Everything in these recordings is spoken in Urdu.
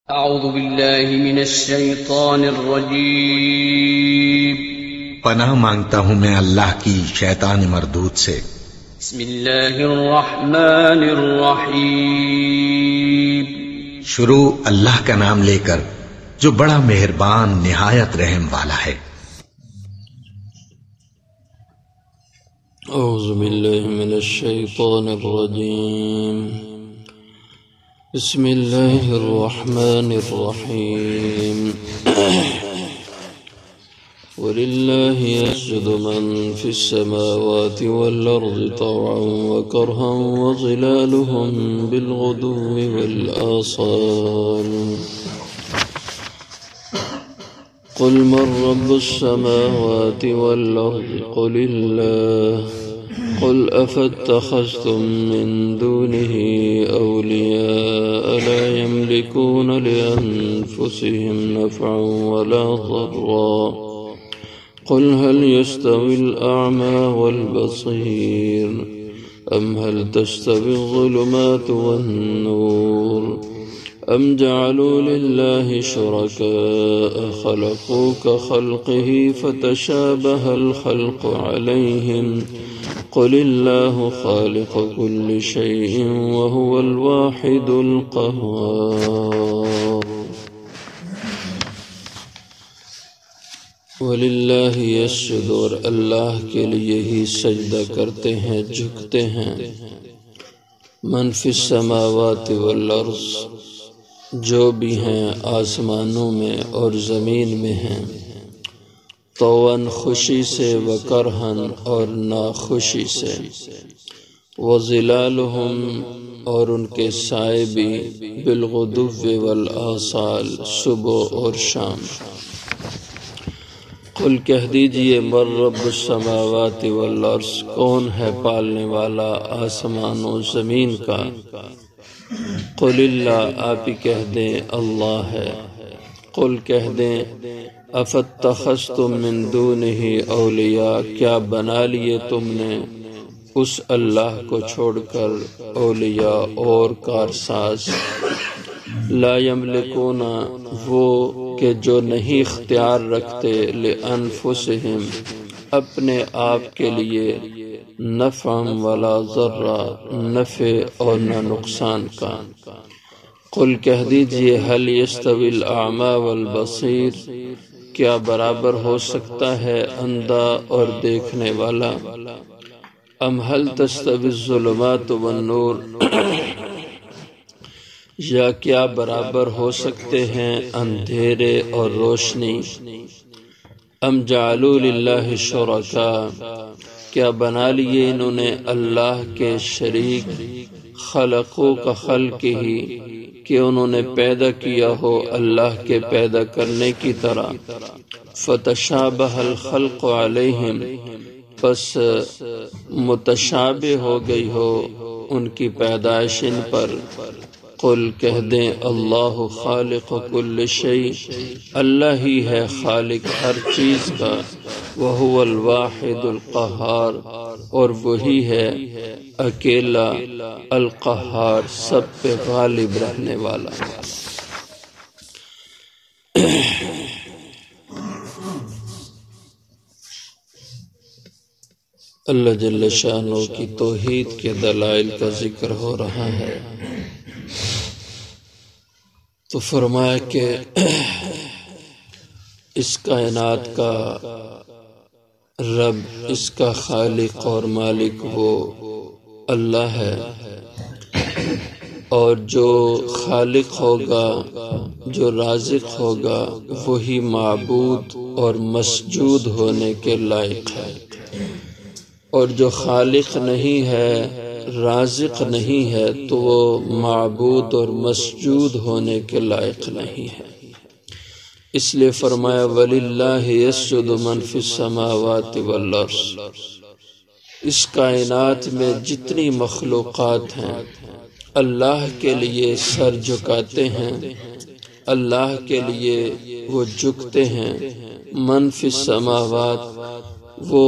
اعوذ باللہ من الشیطان الرجیم پناہ مانگتا ہوں میں اللہ کی شیطان مردود سے۔ بسم اللہ الرحمن الرحیم شروع اللہ کا نام لے کر جو بڑا مہربان نہایت رحم والا ہے۔ اعوذ باللہ من الشیطان الرجیم بسم اللہ الرحمن الرحیم وَلِلَّهِ يَسْجُدُ مَن فِي السَّمَاوَاتِ وَالْأَرْضِ طَوْعًا وَكَرْهًا وَظِلَالُهُم بِالْغُدُوِّ وَالْآصَالِ قُلْ مَن رَّبُّ السَّمَاوَاتِ وَالْأَرْضِ قُلِ اللَّهُ قُلْ أَفَاتَّخَذْتُم مِّن دُونِهِ أَوْلِيَاءَ لَا يَمْلِكُونَ لِأَنفُسِهِمْ نَفْعًا وَلَا ضَرًّا قُلْ هَلْ يَسْتَوِي الْأَعْمَى وَالْبَصِيرُ أَمْ هَلْ تَسْتَوِي الظُّلُمَاتُ وَالنُّورُ أَمْ جَعَلُوا لِلَّهِ شُرَكَاءَ خَلَقُوا كَخَلْقِهِ فَتَشَابَهَ الْخَلْقُ عَلَيْهِمْ قُلِ اللَّهُ خَالِقُ كُلِّ شَيْءٍ وَهُوَ الْوَاحِدُ الْقَهَّارُ وَلِلَّهِ يَسْجُدُ اور اللہ کے لیے ہی سجدہ کرتے ہیں جھکتے ہیں من فی السماوات والارض جو بھی ہیں آسمانوں میں اور زمین میں ہیں طوعاً خوشی سے وکرہاً اور ناخوشی سے وظلالہم اور ان کے سائے بھی بالغدو والآصال صبح اور شام قل کہہ دیجئے من رب السماوات والارض کون ہے پالنے والا آسمان و زمین کا قل اللہ آپ ہی کہہ دیں اللہ ہے قل کہہ دیں افاتخذتم من دونہ اولیاء کیا بنا لیے تم نے اس اللہ کو چھوڑ کر اولیاء اور کارساز لا یملکون وہ کہ جو نہیں اختیار رکھتے لأنفسہم اپنے آپ کے لیے نفعا ولا ضرا نفع اور نہ نقصان کا قل کہہ دیجئے هل يستوي الأعمى والبصیر کیا برابر ہو سکتا ہے اندھا اور دیکھنے والا ام هل تستوي الظلمات والنور یا کیا برابر ہو سکتے ہیں اندھیرے اور روشنی ام جعلوا للہ شرکاء کیا بنا لیے انہوں نے اللہ کے شریک خلقوں کا خلق ہی کہ انہوں نے پیدا کیا ہو اللہ کے پیدا کرنے کی طرح فتشابہ الخلق علیہم پس متشابہ ہو گئی ہو ان کی پیدائش ان پر قل کہہ دیں اللہ خالق کل شیء اللہ ہی ہے خالق ہر چیز کا وہو الواحد القہار اور وہی ہے اکیلا القہار سب پہ غالب رہنے والا اللہ جل شانہ کی توحید کے دلائل کا ذکر ہو رہا ہے تو فرمایا کہ اس کائنات کا رب اس کا خالق اور مالک وہ اللہ ہے اور جو خالق ہوگا جو رازق ہوگا وہی معبود اور مسجود ہونے کے لائق ہے اور جو خالق نہیں ہے رازق نہیں ہے تو وہ معبود اور مسجود ہونے کے لائق نہیں ہے اس لیے فرمایا وَلِلَّهِ يَسْجُدُ مَن فِي السَّمَاوَاتِ وَالْأَرْضِ اس کائنات میں جتنی مخلوقات ہیں اللہ کے لیے سر جھکاتے ہیں اللہ کے لیے وہ جھکتے ہیں من فی السماوات وہ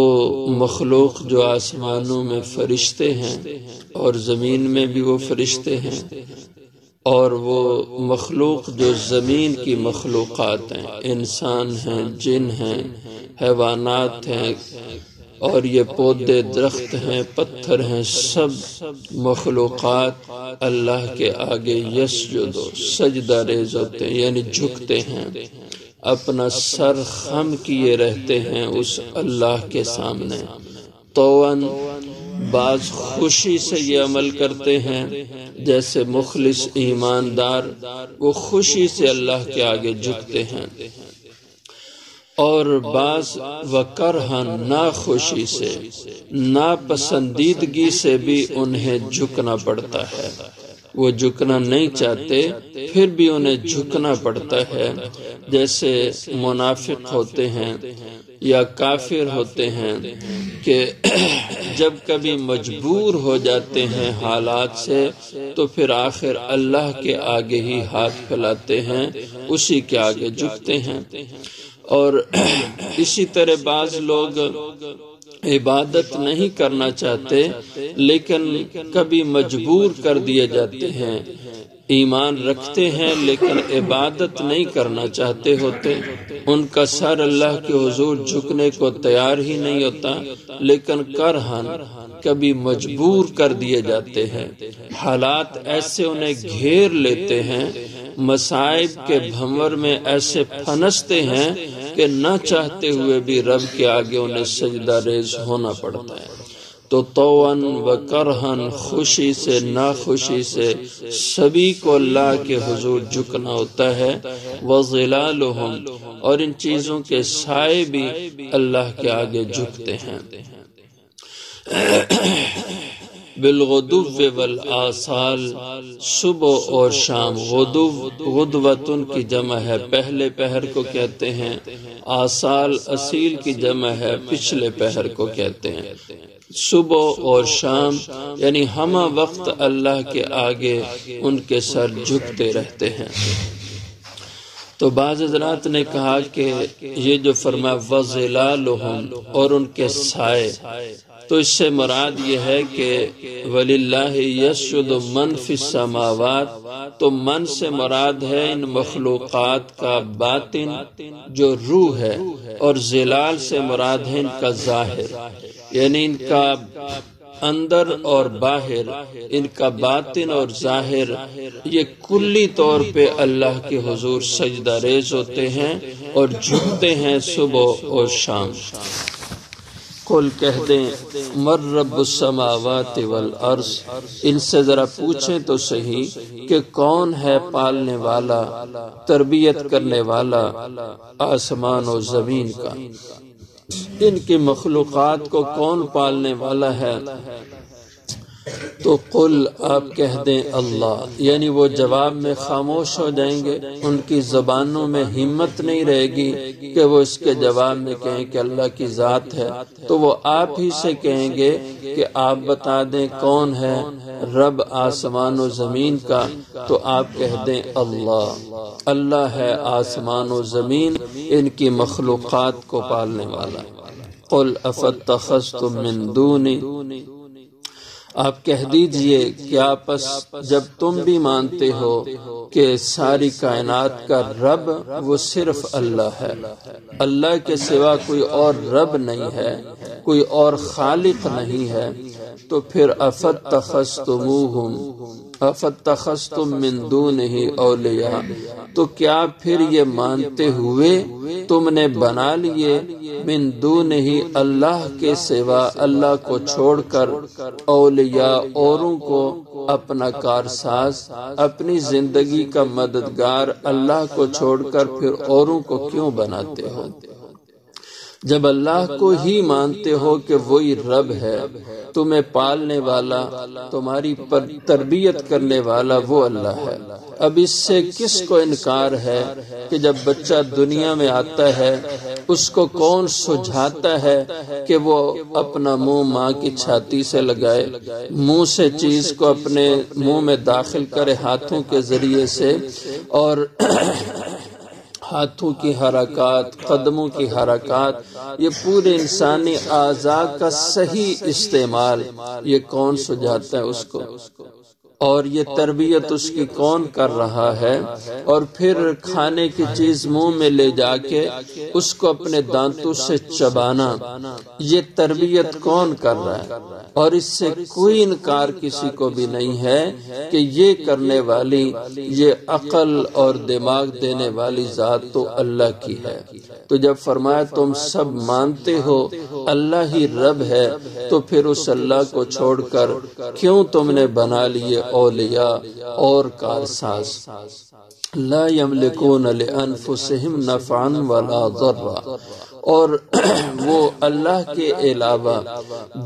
مخلوق جو آسمانوں میں فرشتے ہیں اور زمین میں بھی وہ فرشتے ہیں اور وہ مخلوق جو زمین کی مخلوقات ہیں، انسان ہیں، جن ہیں، حیوانات ہیں، اور یہ پودے، درخت ہیں، پتھر ہیں، سب مخلوقات اللہ کے آگے یسجدو سجدہ ریز ہوتے ہیں، یعنی جھکتے ہیں، اپنا سر خم کیے رہتے ہیں اس اللہ کے سامنے۔ طوعاً، بعض خوشی سے یہ عمل کرتے ہیں، جیسے مخلص ایماندار وہ خوشی سے اللہ کے آگے جھکتے ہیں، اور بعض وکرہن، ناخوشی سے، ناپسندیدگی سے بھی انہیں جھکنا پڑتا ہے۔ وہ جھکنا نہیں چاہتے پھر بھی انہیں جھکنا پڑتا ہے، جیسے منافق ہوتے ہیں یا کافر ہوتے ہیں کہ جب کبھی مجبور ہو جاتے ہیں حالات سے تو پھر آخر اللہ کے آگے ہی ہاتھ پھیلاتے ہیں، اسی کے آگے جھکتے ہیں۔ اور اسی طرح بعض لوگ عبادت نہیں کرنا چاہتے لیکن کبھی مجبور کر دیے جاتے ہیں، ایمان رکھتے ہیں لیکن عبادت نہیں کرنا چاہتے ہوتے، ان کا سر اللہ کے حضور جھکنے کو تیار ہی نہیں ہوتا، لیکن کرہن، کبھی مجبور کر دیے جاتے ہیں، حالات ایسے انہیں گھیر لیتے ہیں، مصائب کے بھنور میں ایسے پھنستے ہیں کہ نہ چاہتے ہوئے بھی رب کے آگے انہیں سجدہ ریز ہونا پڑتا ہے۔ تو طوعاً و کرہن، خوشی سے ناخوشی سے، سبھی کو اللہ کے حضور جھکنا ہوتا ہے۔ وظلالہم، اور ان چیزوں کے سائے بھی اللہ کے آگے جھکتے ہیں۔ بالغدو والآصال، صبح اور شام۔ غدو، غدوتن کی جمع ہے، پہلے پہر کو کہتے ہیں، آصال اصیل کی جمع ہے، پچھلے پہر کو کہتے ہیں۔ صبح اور شام یعنی ہمہ وقت اللہ کے آگے ان کے سر جھکتے رہتے ہیں۔ تو بعض حضرات نے کہا کہ یہ جو فرمایا وظلالہم، اور ان کے سائے، تو اس سے مراد یہ ہے کہ وَلِلَّهِ يَسْجُدُ مَنْ فِي السَّمَاوَاتِ، تو من سے مراد ہے ان مخلوقات کا باطن جو روح ہے، اور ظلال سے مراد ہے ان کا ظاہر، یعنی ان کا اندر اور باہر، ان کا باطن اور ظاہر، یہ کلی طور پہ اللہ کے حضور سجدہ ریز ہوتے ہیں اور جھکتے ہیں صبح اور شام۔ قل کہہ دیں من رب السماوات والارض، ان سے ذرا پوچھیں تو صحیح کہ کون ہے پالنے والا، تربیت کرنے والا آسمان و زمین کا، ان کی مخلوقات کو کون پالنے والا ہے؟ تو قل، آپ کہہ دیں اللہ، یعنی وہ جواب میں خاموش ہو جائیں گے، ان کی زبانوں میں ہمت نہیں رہے گی کہ وہ اس کے جواب میں کہیں کہ اللہ کی ذات ہے، تو وہ آپ ہی سے کہیں گے کہ آپ بتا دیں کون ہے رب آسمان و زمین کا، تو آپ کہہ دیں اللہ، اللہ ہے آسمان و زمین ان کی مخلوقات کو پالنے والا۔ قل افاتخذتم من دونی، آپ کہہ دیجئے کیا پس جب تم بھی مانتے ہو کہ ساری کائنات کا رب وہ صرف اللہ ہے، اللہ کے سوا کوئی اور رب نہیں ہے، کوئی اور خالق نہیں ہے، تو پھر افاتخذتموہم، افاتخذتم من دونہ اولیاء، تو کیا پھر یہ مانتے ہوئے تم نے بنا لیے من دونہ اللہ کے سوا، اللہ کو چھوڑ کر، اولیاء اوروں کو اپنا کارساز، اپنی زندگی کا مددگار، اللہ کو چھوڑ کر پھر اوروں کو کیوں بناتے ہو؟ جب اللہ کو ہی مانتے ہو کہ وہی رب ہے، تمہیں پالنے والا، تمہاری تربیت کرنے والا وہ اللہ ہے، اب اس سے کس کو انکار ہے کہ جب بچہ دنیا میں آتا ہے اس کو کون سجھاتا ہے کہ وہ اپنا منہ ماں کی چھاتی سے لگائے، منہ سے چیز کو اپنے منہ میں داخل کرے ہاتھوں کے ذریعے سے، اور ہاتھوں کی حرکات، قدموں کی حرکات، یہ پورے انسانی اعضاء کا صحیح استعمال، یہ کون سجھاتا ہے اس کو؟ اور یہ تربیت اس کی کون کر رہا ہے؟ اور پھر کھانے کی چیز منہ میں لے جا کے اس کو اپنے دانتوں سے چبانا، یہ تربیت کون کر رہا ہے؟ اور اس سے کوئی انکار کسی کو بھی نہیں ہے کہ یہ کرنے والی، یہ عقل اور دماغ دینے والی ذات تو اللہ کی ہے۔ تو جب فرمایا تم سب مانتے ہو اللہ ہی رب ہے، تو پھر اس اللہ کو چھوڑ کر کیوں تم نے بنا لیے اولیاء اور کارساز؟ لا یملکون لانفسہم نفعا ولا ضرا، اور وہ اللہ کے علاوہ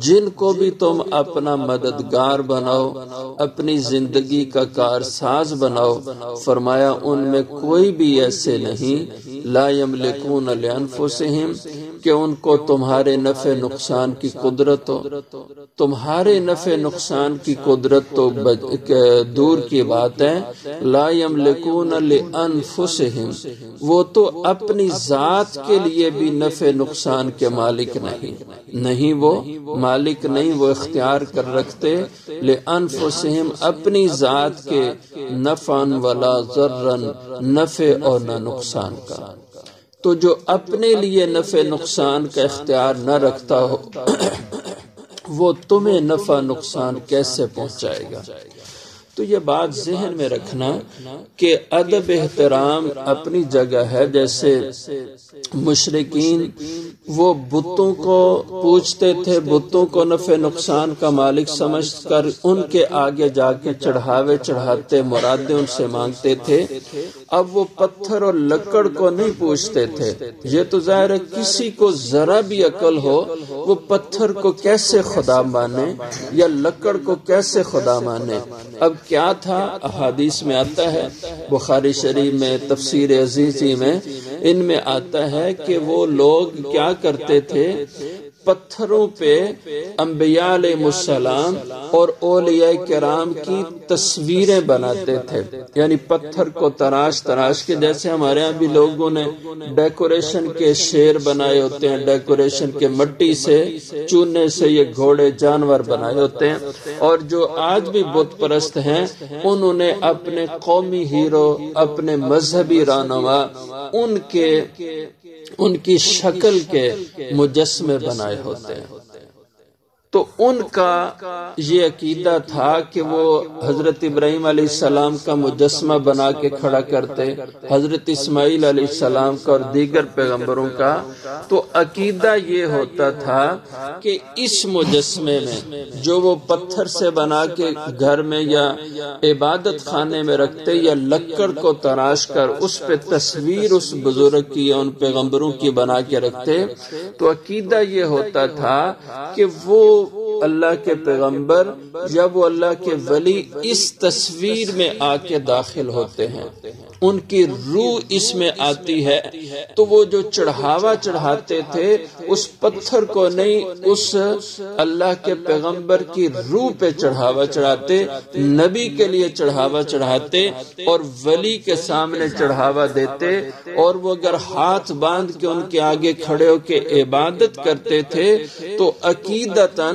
جن کو بھی تم اپنا مددگار بناؤ، اپنی زندگی کا کارساز بناؤ، فرمایا ان میں کوئی بھی ایسے نہیں لا یملکون لانفسہم کہ ان کو تمہارے نفع نقصان کی قدرت ہو۔ تمہارے نفع نقصان کی قدرت تو دور کی بات ہے، لا یملکون لانفسہم، وہ تو اپنی ذات کے لیے بھی نفع نقصان کے مالک نہیں، وہ مالک نہیں، وہ اختیار کر رکھتے لانفسہم اپنی ذات کے نفعا ولا ضرا، نفع اور نہ نقصان کا۔ تو جو اپنے لیے نفع نقصان کا اختیار نہ رکھتا ہو وہ تمہیں نفع نقصان کیسے پہنچائے گا؟ تو یہ بات ذہن میں رکھنا کہ ادب احترام اپنی جگہ ہے۔ جیسے مشرکین وہ بتوں کو پوچھتے تھے، بتوں کو نفع نقصان کا مالک سمجھ کر ان کے آگے جا کے چڑھاوے چڑھاتے، مرادیں ان سے مانگتے تھے۔ اب وہ پتھر اور لکڑ کو نہیں پوچھتے تھے۔ یہ تو ظاہر ہے کسی کو ذرا بھی عقل ہو وہ پتھر کو کیسے خدا مانے یا لکڑ کو کیسے خدا مانے۔ اب کیا تھا؟ احادیث میں آتا ہے، بخاری شریف میں، تفسیر عزیزی میں، ان میں آتا ہے کہ وہ لوگ کیا کرتے تھے، پتھروں پہ انبیاء علیہ السلام اور اولیاء کرام کی تصویریں بناتے تھے، یعنی پتھر کو تراش کے، جیسے ہمارے ہاں بھی لوگوں نے ڈیکوریشن کے شیر بنائے ہوتے ہیں، ڈیکوریشن کے مٹی سے، چونے سے یہ گھوڑے جانور بنائے ہوتے ہیں۔ اور جو آج بھی بت پرست ہیں انہوں نے اپنے قومی ہیرو، اپنے مذہبی رہنما، ان کی شکل کے مجسمے بنائے ہوتے ہیں۔ تو ان کا یہ عقیدہ تھا کہ وہ حضرت ابراہیم علیہ السلام کا مجسمہ بنا کے کھڑا کرتے، حضرت اسماعیل علیہ السلام کا اور دیگر پیغمبروں کا۔ تو عقیدہ یہ ہوتا تھا کہ اس مجسمے میں جو وہ پتھر سے بنا کے گھر میں یا عبادت خانے میں رکھتے یا لکڑ کو تراش کر اس پہ تصویر اس بزرگ کی یا ان پیغمبروں کی بنا کے رکھتے، تو عقیدہ یہ ہوتا تھا کہ وہ اللہ کے پیغمبر یا وہ اللہ کے ولی اس تصویر میں آ کے داخل ہوتے ہیں، ان کی روح اس میں آتی ہے۔ تو وہ جو چڑھاوا چڑھاتے تھے اس پتھر کو نہیں، اس اللہ کے پیغمبر کی روح پہ چڑھاوا چڑھاتے، نبی کے لیے چڑھاوا چڑھاتے اور ولی کے سامنے چڑھاوا دیتے۔ اور وہ اگر ہاتھ باندھ کے ان کے آگے کھڑے ہو کے عبادت کرتے تھے تو عقیدتاً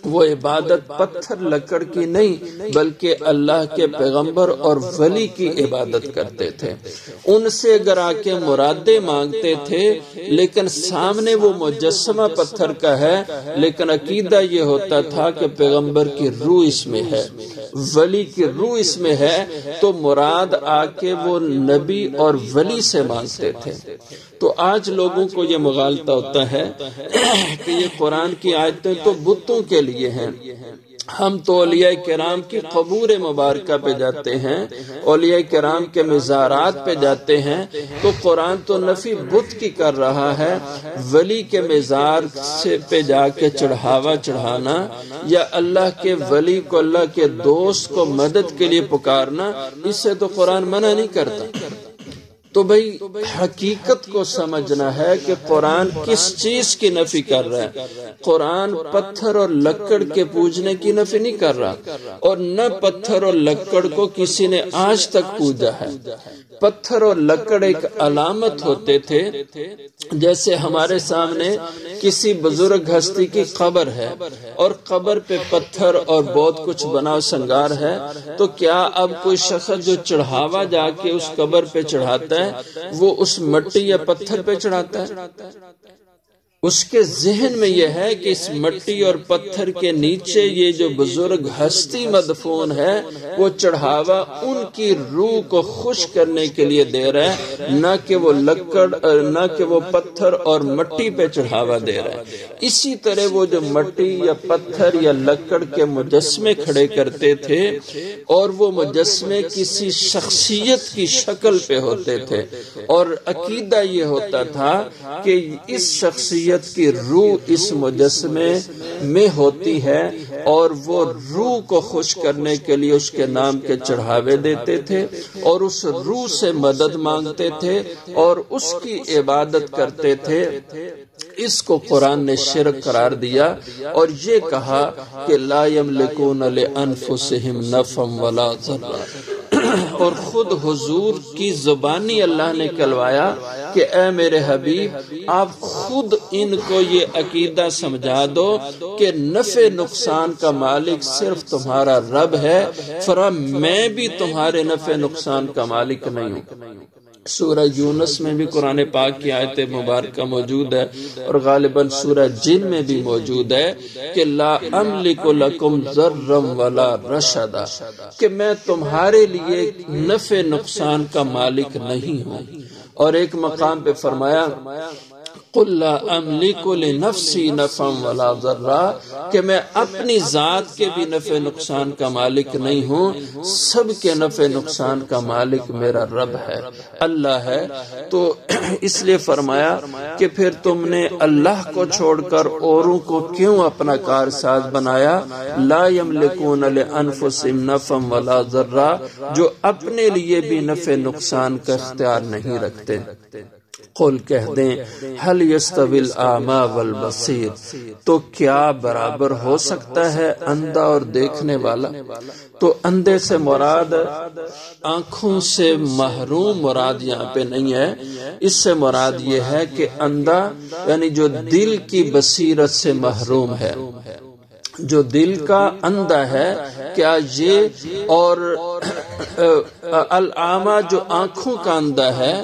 وہ عبادت پتھر لکڑ کی نہیں بلکہ اللہ کے پیغمبر اور ولی کی عبادت کرتے تھے۔ ان سے اگر آ کے مرادیں مانگتے تھے، لیکن سامنے وہ مجسمہ پتھر کا ہے، لیکن عقیدہ یہ ہوتا تھا کہ پیغمبر کی روح اس میں ہے، ولی کی روح اس میں ہے، تو مراد آ کے وہ نبی اور ولی سے مانگتے تھے۔ تو آج لوگوں کو یہ مغالطہ ہوتا ہے کہ یہ قرآن کی آیتیں تو بتوں کے لیے ہیں، ہم تو اولیاء کرام کی قبور مبارکہ پہ جاتے ہیں، اولیاء کرام کے مزارات پہ جاتے ہیں، تو قرآن تو نفی بت کی کر رہا ہے۔ ولی کے مزار سے پہ جا کے چڑھاوا چڑھانا یا اللہ کے ولی کو، اللہ کے دوست کو مدد کے لیے پکارنا، اس سے تو قرآن منع نہیں کرتا۔ تو بھئی حقیقت کو سمجھنا ہے کہ قرآن کس چیز کی نفی کر رہا ہے۔ قرآن پتھر اور لکڑ کے پوجنے کی نفی نہیں کر رہا، اور نہ پتھر اور لکڑ کو کسی نے آج تک پوجا ہے۔ پتھر اور لکڑ ایک علامت ہوتے تھے، جیسے ہمارے سامنے کسی بزرگ ہستی کی قبر ہے اور قبر پہ پتھر اور بہت کچھ بناؤ سنگار ہے، تو کیا اب کوئی شخص جو چڑھاوا جا کے اس قبر پہ چڑھاتا ہے وہ اس مٹی یا پتھر پہ چڑھاتا ہے؟ اس کے ذہن میں یہ ہے کہ اس مٹی اور پتھر کے نیچے یہ جو بزرگ ہستی مدفون ہے وہ چڑھاوا ان کی روح کو خوش کرنے کے لیے دے رہا ہے، نہ کہ وہ لکڑ، نہ کہ وہ پتھر اور مٹی پہ چڑھاوا دے رہا ہے۔ اسی طرح وہ جو مٹی یا پتھر یا لکڑ کے مجسمے کھڑے کرتے تھے اور وہ مجسمے کسی شخصیت کی شکل پہ ہوتے تھے، اور عقیدہ یہ ہوتا تھا کہ اس شخصیت کی روح اس مجسمے میں ہوتی ہے، اور وہ روح کو خوش کرنے کے لیے اس کے نام کے چڑھاوے دیتے تھے اور اس روح سے مدد مانگتے تھے اور اس کی عبادت کرتے تھے۔ اس کو قرآن نے شرک قرار دیا اور یہ کہا کہ لا یملکون لانفسہم نفعا ولا ضرا، اور خود حضور کی زبانی اللہ نے کہلوایا کہ اے میرے حبیب، آپ خود ان کو یہ عقیدہ سمجھا دو کہ نفع نقصان کا مالک صرف تمہارا رب ہے، میں بھی تمہارے نفع نقصان کا مالک نہیں ہوں۔ سورہ یونس میں بھی قرآن پاک کی آیت مبارکہ موجود ہے، اور غالباً سورہ جن میں بھی موجود ہے کہ لا املک لکم ضرا ولا رشدا، کہ میں تمہارے لیے نفع نقصان کا مالک نہیں ہوں۔ اور ایک مقام پہ فرمایا قل لا املک لنفسی نفعا ولا ضرا، کہ میں اپنی ذات کے بھی نفع نقصان کا مالک نہیں ہوں، سب کے نفع نقصان کا مالک میرا رب ہے، اللہ ہے۔ تو اس لیے فرمایا کہ پھر تم نے اللہ کو چھوڑ کر اوروں کو کیوں اپنا کارساز بنایا؟ لا یملکون لانفسہم نفعا ولا ضرا، جو اپنے لیے بھی نفع نقصان کا اختیار نہیں رکھتے۔ قل کہہ دیں حل یستوی الاعمی والبصیر، تو کیا برابر ہو سکتا ہے اندھا اور دیکھنے والا؟ تو اندھے سے مراد آنکھوں سے محروم مراد یہاں پہ نہیں ہے، اس سے مراد یہ ہے کہ اندھا یعنی جو دل کی بصیرت سے محروم ہے، جو دل کا اندھا ہے، کیا یہ اور الاعمی جو آنکھوں کا اندھا ہے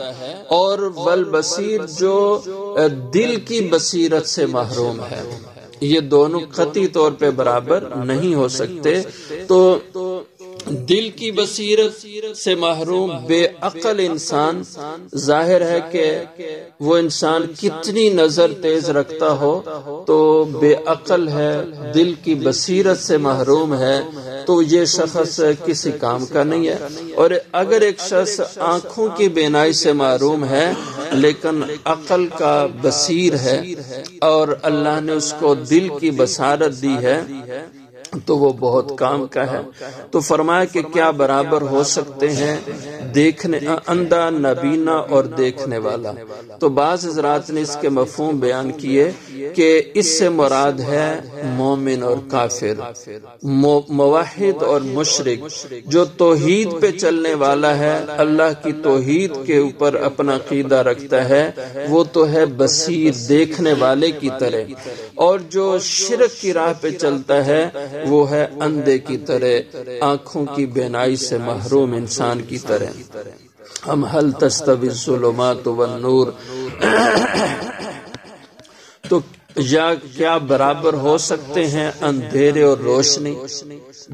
اور والبصیر جو دل کی بصیرت سے محروم ہے، یہ دونوں قطعی طور پہ برابر نہیں ہو سکتے۔ تو دل کی بصیرت سے محروم بے عقل انسان، ظاہر ہے کہ وہ انسان کتنی نظر تیز رکھتا ہو تو بے عقل ہے، دل کی بصیرت سے محروم ہے، تو یہ شخص کسی کام کا نہیں ہے۔ اور اگر ایک شخص آنکھوں کی بینائی سے محروم ہے لیکن عقل کا بصیر ہے اور اللہ نے اس کو دل کی بصارت دی ہے تو وہ بہت کام کا ہے۔ تو فرمایا کہ کیا برابر ہو سکتے ہیں دیکھنے اندھا نابینا اور دیکھنے والا؟ تو بعض حضرات نے اس کے مفہوم بیان کیے کہ اس سے مراد ہے مومن اور کافر، موحد اور مشرک۔ جو توحید پہ چلنے والا ہے، اللہ کی توحید کے اوپر اپنا عقیدہ رکھتا ہے، وہ تو ہے بصیر، دیکھنے والے کی طرح، اور جو شرک کی راہ پہ چلتا ہے وہ ہے اندھے کی طرح، آنکھوں کی بینائی سے محروم انسان کی طرح۔ ہم حل تستوی الظلمات والنور، تو یا کیا برابر ہو سکتے ہیں اندھیرے اور روشنی؟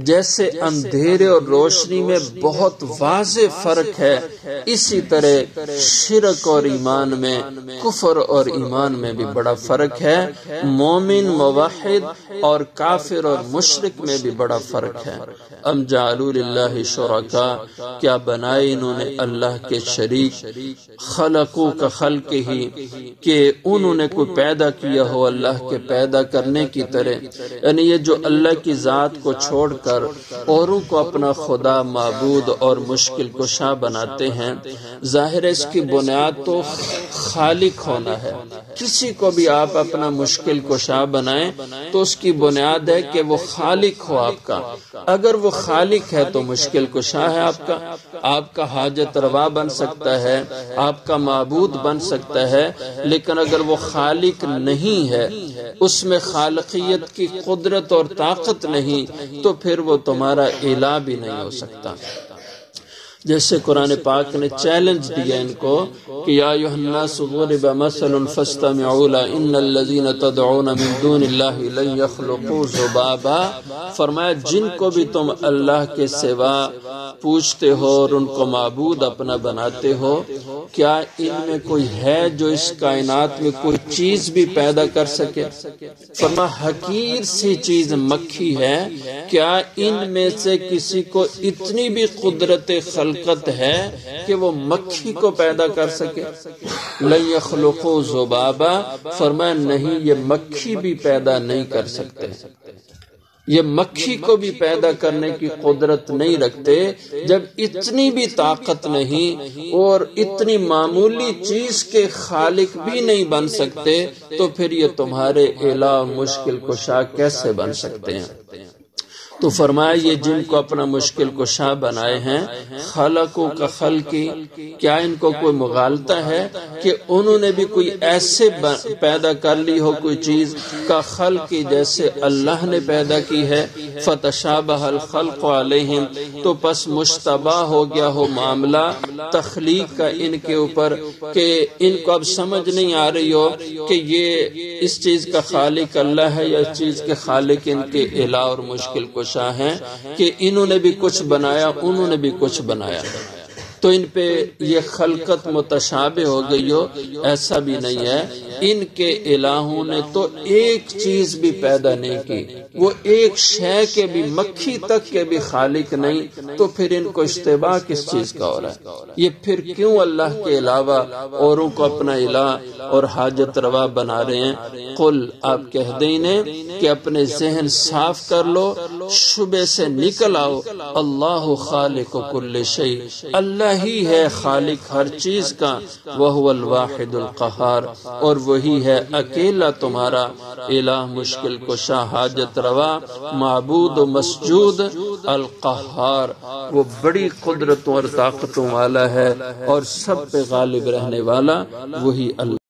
جیسے اندھیرے اور روشنی میں بہت واضح فرق ہے، اسی طرح شرک اور ایمان میں، کفر اور ایمان میں بھی بڑا فرق ہے، مومن موحد اور کافر اور مشرک میں بھی بڑا فرق ہے۔ ام جعلوا للہ شرکاء، کیا بنائے انہوں نے اللہ کے شریک، خلقوا کا خلق ہی، کہ انہوں نے کوئی پیدا کیا ہو اللہ کے پیدا کرنے کی طرح، یعنی یہ جو اللہ کی ذات کو چھوڑ کر اوروں کو اپنا خدا معبود اور مشکل کشا بناتے ہیں، ظاہر ہے اس کی بنیاد تو خالق ہونا ہے۔ کسی کو بھی آپ اپنا مشکل کشا بنائیں تو اس کی بنیاد ہے کہ وہ خالق ہو آپ کا۔ اگر وہ خالق ہے تو مشکل کشا ہے آپ کا حاجت روا بن سکتا ہے، آپ کا معبود بن سکتا ہے، لیکن اگر وہ خالق نہیں ہے، اس میں خالقیت کی قدرت اور طاقت نہیں، تو پھر وہ تمہارا الہ بھی نہیں ہو سکتا۔ جیسے قرآن پاک نے چیلنج دیا ان کو کہ یا ایھا الناس ضرب مثل فاستمعوا له ان الذين تدعون من دون الله لن يخلقوا ذبابا، فرمایا جن کو بھی تم اللہ کے سوا پوچھتے ہو اور ان کو معبود اپنا بناتے ہو، کیا ان میں کوئی ہے جو اس کائنات میں کوئی چیز بھی پیدا کر سکے؟ فرمایا حقیر سی چیز مکھی ہے، کیا ان میں سے کسی کو اتنی بھی قدرت خلقت ہے کہ وہ مکھی کو پیدا کر سکے؟ لن یخلقوا ذبابا، فرمایا نہیں، یہ مکھی بھی پیدا نہیں کر سکتے، یہ مکھی کو بھی پیدا کرنے کی قدرت نہیں رکھتے۔ جب اتنی بھی طاقت نہیں اور اتنی معمولی چیز کے خالق بھی نہیں بن سکتے، تو پھر یہ تمہارے الہ مشکل کشا کیسے بن سکتے ہیں؟ تو فرمایا یہ جن کو اپنا مشکل کشا بنائے ہیں، خلقوں کا خلقی، کیا ان کو کوئی مغالطہ ہے کہ انہوں نے بھی کوئی ایسے پیدا کر لی ہو کوئی چیز کا خلقی جیسے اللہ نے پیدا کی ہے؟ فتشابہ الخلق علیہم، تو پس مشتبہ ہو گیا ہو معاملہ تخلیق کا ان کے اوپر، کہ ان کو اب سمجھ نہیں آ رہی ہو کہ یہ اس چیز کا خالق اللہ ہے یا اس چیز کے خالق ان کے الہ اور مشکل کشا ہیں، کہ انہوں نے بھی کچھ بنایا انہوں نے بھی کچھ بنایا، تو ان پہ یہ خلقت متشابہ ہو گئی ہو۔ ایسا بھی نہیں ہے، ان کے الہوں نے تو ایک چیز بھی پیدا نہیں کی، وہ ایک شے کے بھی، مکھی تک کے بھی خالق نہیں، تو پھر ان کو اشتباہ کس چیز کا ہو رہا ہے؟ یہ پھر کیوں اللہ کے علاوہ اوروں کو اپنا الہ اور حاجت روا بنا رہے ہیں؟ قل، آپ کہہ دیں انہیں کہ اپنے ذہن صاف کر لو، شبے سے نکل آؤ، اللہ خالق کل شیء، اللہ ہی ہے خالق ہر چیز کا، وہو الواحد القہار، اور وہی ہے اکیلا تمہارا الہ مشکل کشا حاجت روا معبود و مسجود، القہار، وہ بڑی قدرتوں اور طاقتوں والا ہے اور سب پہ غالب رہنے والا وہی اللہ۔